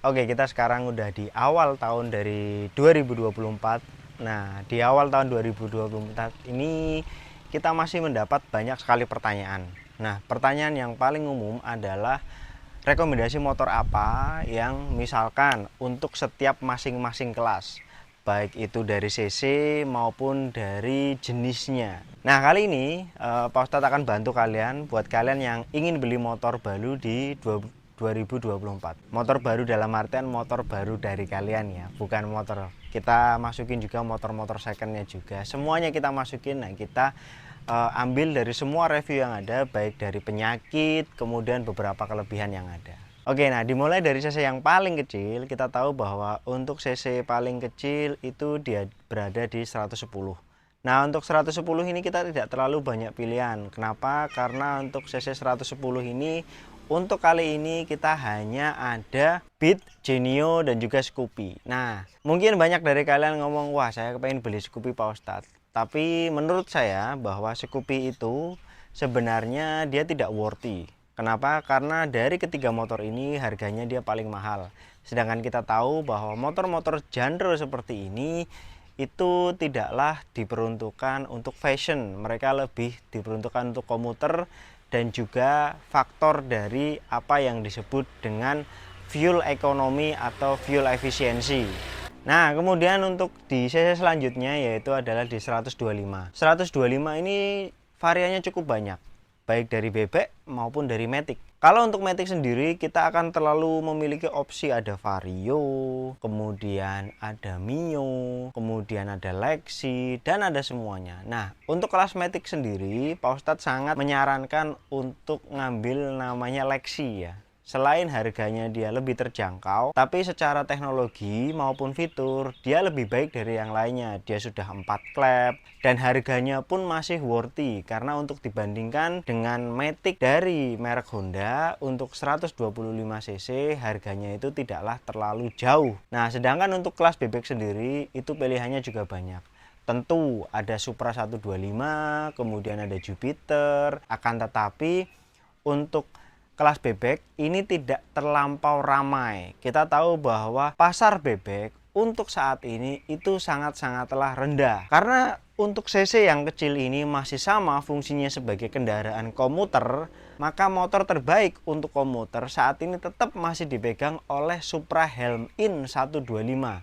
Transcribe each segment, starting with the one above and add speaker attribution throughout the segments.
Speaker 1: Oke, kita sekarang udah di awal tahun dari 2024. Nah, di awal tahun 2024 ini kita masih mendapat banyak sekali pertanyaan. Nah, pertanyaan yang paling umum adalah rekomendasi motor apa yang misalkan untuk setiap masing-masing kelas, baik itu dari cc maupun dari jenisnya. Nah, kali ini Pak Ustadz akan bantu kalian buat kalian yang ingin beli motor baru di 2024. Motor baru dalam artian motor baru dari kalian ya, bukan motor. Kita masukin juga motor-motor secondnya juga. Semuanya kita masukin. Nah, kita ambil dari semua review yang ada, baik dari penyakit, kemudian beberapa kelebihan yang ada. Oke, nah dimulai dari cc yang paling kecil. Kita tahu bahwa untuk cc paling kecil itu dia berada di 110. Nah, untuk 110 ini kita tidak terlalu banyak pilihan. Kenapa? Karena untuk cc 110 ini untuk kali ini kita hanya ada Beat, Genio, dan juga Scoopy. Nah, mungkin banyak dari kalian ngomong, wah saya pengen beli Scoopy Pak Ustadz. Tapi menurut saya bahwa Scoopy itu sebenarnya dia tidak worthy. Kenapa? Karena dari ketiga motor ini harganya dia paling mahal. Sedangkan kita tahu bahwa motor-motor genre seperti ini itu tidaklah diperuntukkan untuk fashion. Mereka lebih diperuntukkan untuk komuter dan juga faktor dari apa yang disebut dengan fuel ekonomi atau fuel efisiensi. Nah, kemudian untuk di cc selanjutnya yaitu adalah di 125. 125 ini variannya cukup banyak, baik dari bebek maupun dari matic. Kalau untuk matic sendiri kita akan terlalu memiliki opsi ada Vario, kemudian ada Mio, kemudian ada Lexi, dan ada semuanya. Nah, untuk kelas matic sendiri Pak Ustadz sangat menyarankan untuk ngambil namanya Lexi ya. Selain harganya dia lebih terjangkau, tapi secara teknologi maupun fitur dia lebih baik dari yang lainnya. Dia sudah 4 klep dan harganya pun masih worthy karena untuk dibandingkan dengan Matic dari merek Honda untuk 125cc harganya itu tidaklah terlalu jauh. Nah, sedangkan untuk kelas bebek sendiri itu pilihannya juga banyak. Tentu ada Supra 125, kemudian ada Jupiter, akan tetapi untuk kelas bebek ini tidak terlampau ramai. Kita tahu bahwa pasar bebek untuk saat ini itu sangat-sangatlah rendah. Karena untuk cc yang kecil ini masih sama fungsinya sebagai kendaraan komuter, maka motor terbaik untuk komuter saat ini tetap masih dipegang oleh Supra Helm-in 125.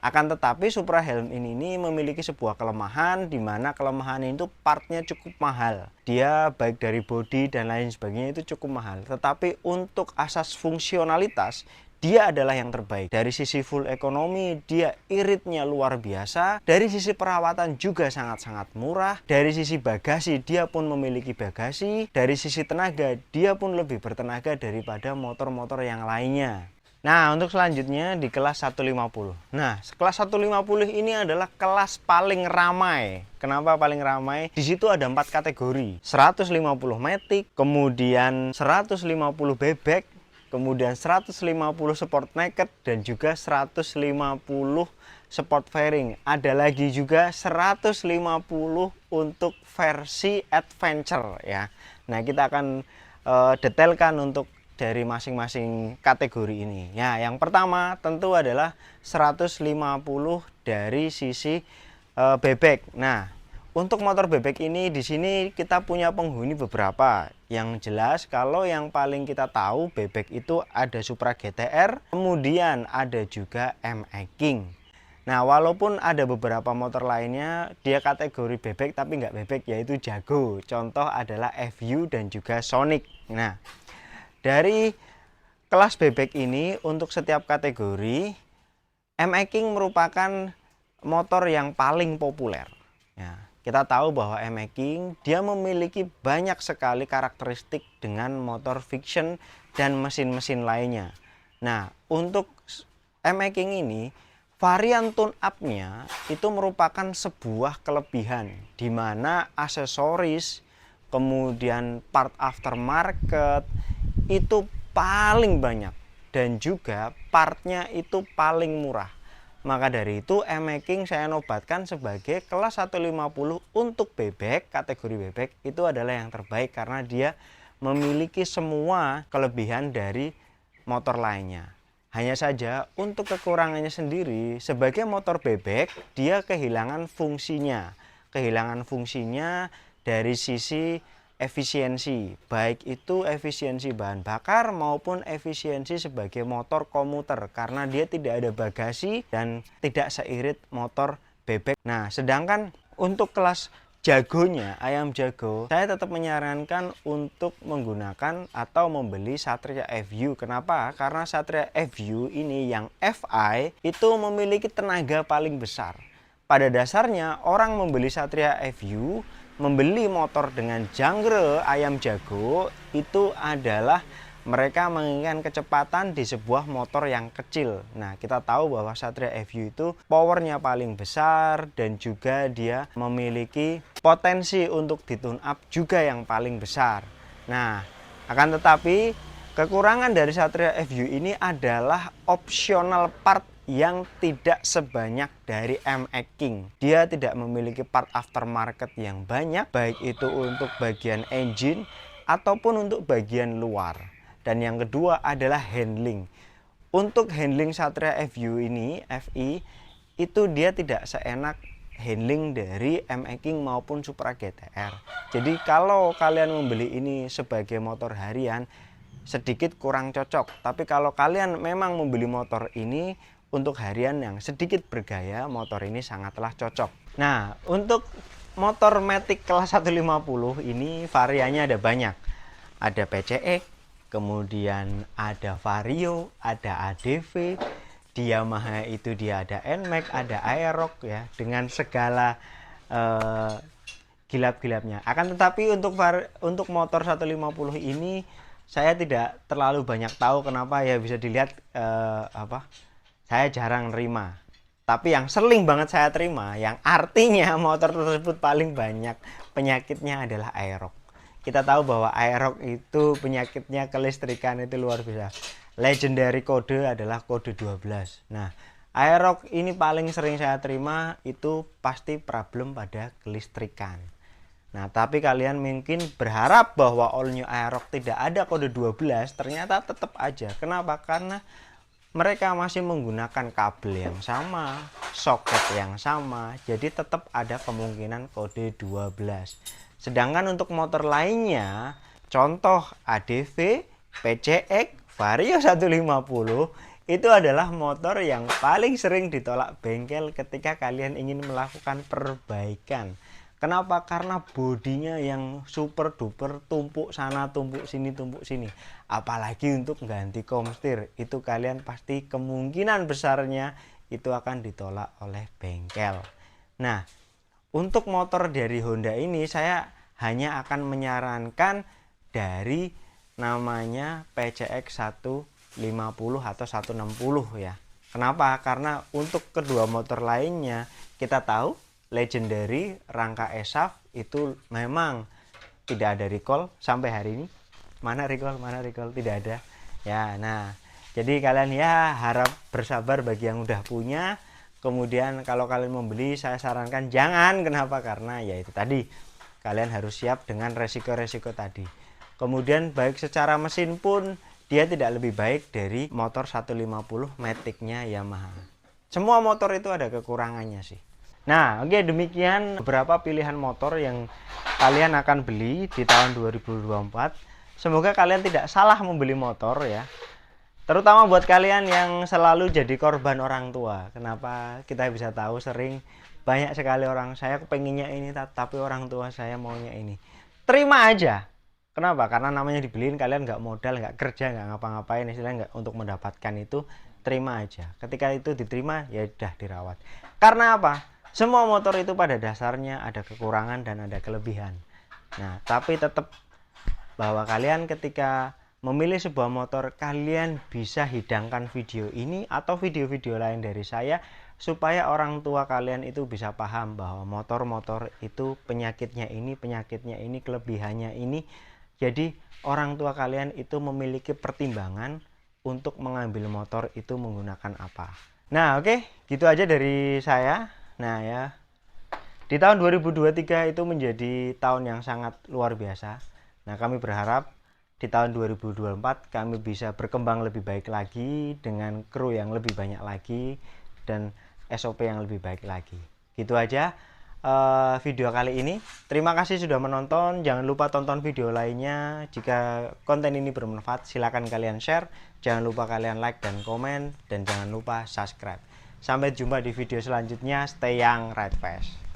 Speaker 1: Akan tetapi Supra Helm-in ini memiliki sebuah kelemahan, di mana kelemahan itu partnya cukup mahal. Dia baik dari bodi dan lain sebagainya itu cukup mahal. Tetapi untuk asas fungsionalitas dia adalah yang terbaik. Dari sisi full ekonomi dia iritnya luar biasa. Dari sisi perawatan juga sangat-sangat murah. Dari sisi bagasi dia pun memiliki bagasi. Dari sisi tenaga dia pun lebih bertenaga daripada motor-motor yang lainnya. Nah, untuk selanjutnya di kelas 150. Nah, kelas 150 ini adalah kelas paling ramai. Kenapa paling ramai? Di situ ada 4 kategori. 150 matic, kemudian 150 bebek, kemudian 150 sport naked, dan juga 150 sport fairing. Ada lagi juga 150 untuk versi adventure ya. Nah, kita akan detailkan untuk dari masing-masing kategori ini. Ya, yang pertama tentu adalah 150 dari sisi bebek. Nah, untuk motor bebek ini di sini kita punya penghuni beberapa. Yang jelas kalau yang paling kita tahu bebek itu ada Supra GTR, kemudian ada juga MX King. Nah, walaupun ada beberapa motor lainnya dia kategori bebek tapi nggak bebek, yaitu Jago. Contoh adalah FU dan juga Sonic. Nah, dari kelas bebek ini untuk setiap kategori MX King merupakan motor yang paling populer. Ya, kita tahu bahwa MX King dia memiliki banyak sekali karakteristik dengan motor fiction dan mesin-mesin lainnya. Nah, untuk MX King ini varian tune up-nya itu merupakan sebuah kelebihan di mana aksesoris, kemudian part aftermarket itu paling banyak dan juga partnya itu paling murah. Maka dari itu MX King saya nobatkan sebagai kelas 150 untuk bebek, kategori bebek itu adalah yang terbaik karena dia memiliki semua kelebihan dari motor lainnya. Hanya saja untuk kekurangannya sendiri, sebagai motor bebek dia kehilangan fungsinya. Kehilangan fungsinya dari sisi efisiensi, baik itu efisiensi bahan bakar maupun efisiensi sebagai motor komuter, karena dia tidak ada bagasi dan tidak seirit motor bebek. Nah, sedangkan untuk kelas jagonya, ayam jago, saya tetap menyarankan untuk menggunakan atau membeli Satria FU. Kenapa? Karena Satria FU ini yang FI itu memiliki tenaga paling besar. Pada dasarnya orang membeli Satria FU, membeli motor dengan genre ayam jago itu adalah mereka menginginkan kecepatan di sebuah motor yang kecil. Nah, kita tahu bahwa Satria FU itu powernya paling besar dan juga dia memiliki potensi untuk ditune up juga yang paling besar. Nah, akan tetapi kekurangan dari Satria FU ini adalah optional part yang tidak sebanyak dari MX King. Dia tidak memiliki part aftermarket yang banyak, baik itu untuk bagian engine ataupun untuk bagian luar. Dan yang kedua adalah handling. Untuk handling Satria FU ini, FI, itu dia tidak seenak handling dari MX King maupun Supra GTR. Jadi kalau kalian membeli ini sebagai motor harian, sedikit kurang cocok. Tapi kalau kalian memang membeli motor ini untuk harian yang sedikit bergaya, motor ini sangatlah cocok. Nah, untuk motor Matic kelas 150 ini variannya ada banyak. Ada PCX, kemudian ada Vario, ada ADV, di Yamaha itu dia ada NMAX, ada Aerox ya, dengan segala gilap-gilapnya. Akan tetapi untuk motor 150 ini saya tidak terlalu banyak tahu. Kenapa? Ya bisa dilihat saya jarang nerima. Tapi yang sering banget saya terima, yang artinya motor tersebut paling banyak penyakitnya adalah Aerox. Kita tahu bahwa Aerox itu penyakitnya kelistrikan itu luar biasa. Legendary kode adalah kode 12. Nah, Aerox ini paling sering saya terima itu pasti problem pada kelistrikan. Nah, tapi kalian mungkin berharap bahwa all new Aerox tidak ada kode 12, ternyata tetap aja. Kenapa? Karena mereka masih menggunakan kabel yang sama, soket yang sama, jadi tetap ada kemungkinan kode 12. Sedangkan untuk motor lainnya, contoh ADV, PCX, Vario 150, itu adalah motor yang paling sering ditolak bengkel ketika kalian ingin melakukan perbaikan. Kenapa? Karena bodinya yang super duper, tumpuk sana tumpuk sini, apalagi untuk ganti komstir, itu kalian pasti kemungkinan besarnya itu akan ditolak oleh bengkel. Nah, untuk motor dari Honda ini saya hanya akan menyarankan dari namanya PCX 150 atau 160 ya. Kenapa? Karena untuk kedua motor lainnya kita tahu Legendary rangka ESAF itu memang tidak ada recall sampai hari ini. Mana recall tidak ada ya. Nah, jadi kalian ya harap bersabar bagi yang udah punya. Kemudian kalau kalian membeli, saya sarankan jangan. Kenapa? Karena ya itu tadi, kalian harus siap dengan resiko-resiko tadi. Kemudian baik secara mesin pun dia tidak lebih baik dari motor 150 Matic-nya Yamaha. Semua motor itu ada kekurangannya sih. Nah, oke, demikian beberapa pilihan motor yang kalian akan beli di tahun 2024. Semoga kalian tidak salah membeli motor ya. Terutama buat kalian yang selalu jadi korban orang tua. Kenapa? Kita bisa tahu sering banyak sekali orang, saya kepenginnya ini tapi orang tua saya maunya ini. Terima aja. Kenapa? Karena namanya dibeliin, kalian nggak modal, nggak kerja, nggak ngapa-ngapain, istilahnya nggak untuk mendapatkan itu, terima aja. Ketika itu diterima, ya udah dirawat. Karena apa? Semua motor itu pada dasarnya ada kekurangan dan ada kelebihan. Nah, tapi tetap bahwa kalian ketika memilih sebuah motor, kalian bisa hidangkan video ini atau video-video lain dari saya supaya orang tua kalian itu bisa paham bahwa motor-motor itu penyakitnya ini, kelebihannya ini. Jadi orang tua kalian itu memiliki pertimbangan untuk mengambil motor itu menggunakan apa. Nah, oke, gitu aja dari saya. Nah ya, di tahun 2023 itu menjadi tahun yang sangat luar biasa. Nah, kami berharap di tahun 2024 kami bisa berkembang lebih baik lagi dengan kru yang lebih banyak lagi dan SOP yang lebih baik lagi. Gitu aja video kali ini. Terima kasih sudah menonton. Jangan lupa tonton video lainnya. Jika konten ini bermanfaat, silakan kalian share. Jangan lupa kalian like dan komen, dan jangan lupa subscribe. Sampai jumpa di video selanjutnya. Stay young, ride fast.